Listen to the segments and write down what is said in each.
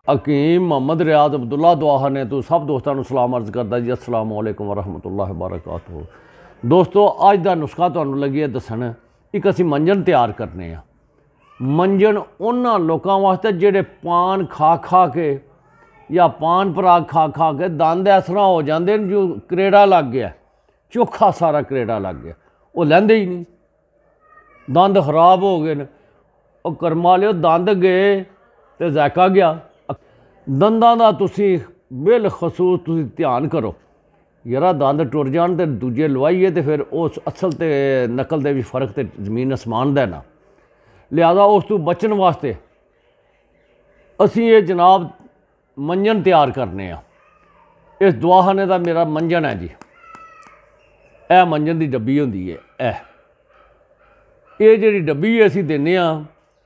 हकीम मोहम्मद रियाज अब्दुल्ला दुआहा ने तो सब दोस्तों को सलाम अर्ज करता जी। अस्सलाम वालेकुम वरहमतुल्लाहि वबरकातुहू। दोस्तों अज का नुस्खा तुहानूं लगी है दसन। एक असीं मंजन तैयार करने आ। मंजन उन्हां लोकां वास्ते जिहड़े पान खा खा के या पान पराग खा खा के दंद इस तरह हो जाते हैं जो करेड़ा लग गया, चोखा सारा करेड़ा लग गया, वो लैंदे ही नहीं, दंद खराब हो गए न। वो कर्मा लियो दंद गए तो जायका गया। दंदां दा तुसीं बिलखसूस तुसीं ध्यान करो यारा, दंद टुर जान तो दूजे लवाइए तो फिर उस असल तो नकल के भी फर्क तो जमीन आसमान दा ना। लिहाजा उस तो बचन वास्ते असीं ये जनाब मंजन तैयार करने आ। इस दुआखाने का मेरा मंजन है जी। यह मंजन की डब्बी होंदी है। ये जिहड़ी डब्बी असीं दिन्ने आ,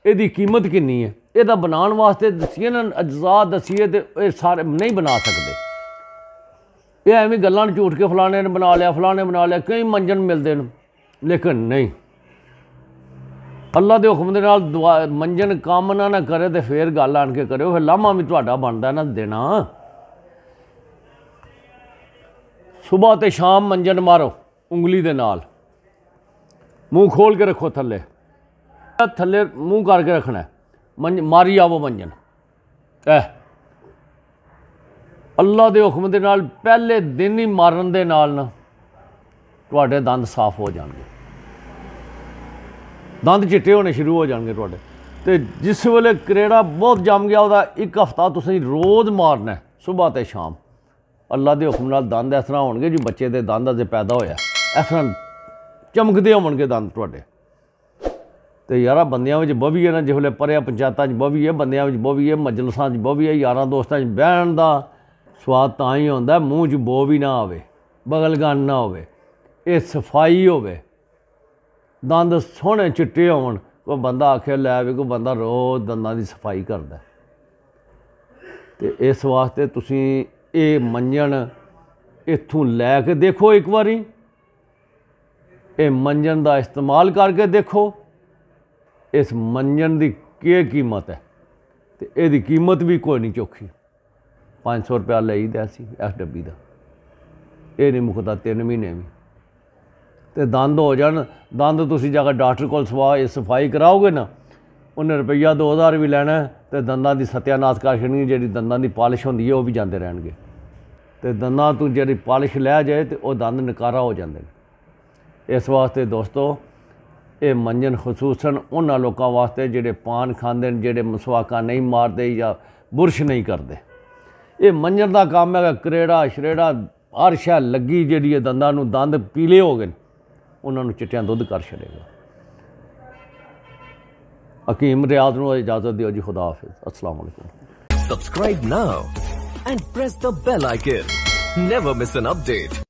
इहदी कीमत किन्नी है, यदा बनाने वास्ते दसीए ना अज्जा दसीए तो ये सारे नहीं बना सकते। ये एवं गल्लां झूठ के फलाने ने बना लिया, फलाने बना लिया, कई मंजन मिलते हैं, लेकिन नहीं अल्लाह के हुक्म के नाल दुआ मंजन काम ना करे तो फिर गल आन के करो, फिर लामा भी तुहाडा बनदा ना देना। सुबह तो शाम मंजन मारो उंगली दे नाल, मूँह खोल के रखो, थले थले मूँह करके रखना है, मारी आवो मंजन। अल्लाह के हुक्म के नाल पहले दिन ही मारन दे नाल ना तुहाडे दंद साफ हो जाएंगे, दंद चिट्टे होने शुरू हो जाएंगे तुहाडे। ते जिस वेले करेड़ा बहुत जम गया वह एक हफ्ता तुसीं रोज़ मारना है सुबह तो शाम। अल्लाह के हुक्म नाल दंद इस तरह होणगे जी बच्चे के दंद अजे पैदा होया इस तरह चमकते होणगे दंद तुहाडे। तो यारा बंदियां विच बवीए ना, जिसले परे पंचायतां च बवीए, बंदियां विच बवीए, मजलसां च बवीए, यारां दोस्तां च बहन का स्वाद तां ही होंदा मूँह च बो भी ना आवे, बगलगन ना होवे, ये सफाई होवे, दंद सोहने चिट्टे होवन। कोई बंदा आखे लै भी कोई बंदा रोज़ दंदां की सफाई करदा। तो इस वास्ते तुसीं ये मंजन इत्थों लैके देखो, एक बारी ये मंजन का इस्तेमाल करके देखो। इस मंजन की क्या कीमत है, तो यदी कीमत भी कोई नहीं चोखी। 500 रुपया लईदा सी इस डब्बी का, ये नहीं मुकदा 3 महीने भी। तो दंद हो जान, दंद तुसीं जाकर डॉक्टर को सफाई कराओगे ना, उन्हें रुपया 2000 भी लैना, तो दंदां की सत्यानाश कर छड़नी। जी दंदां की पॉलिश होंदी है वह भी जाते रहणगे। तो दंदां तो जी पॉलिश लै जाए तो वह दंद नकारा हो जाते हैं। इस वास्ते दोस्तों ये मंजन खसूसन उन्हां लोगों वास्ते जिहड़े पान खांदे ने, जिहड़े मसवाका नहीं मारते या बुरश नहीं करते। ये मंजन का काम है। करेड़ा शरेड़ा हर शै लगी जिहड़ी दंदां नूं, दंद पीले हो गए उन्होंने चिट्टियां दुध कर छड़ेगा। हकीम रियाज नूं इजाजत दिओ जी। खुदा हाफिज़। अस्सलाम वालेकुम। Subscribe now and press the bell icon. Never miss an update.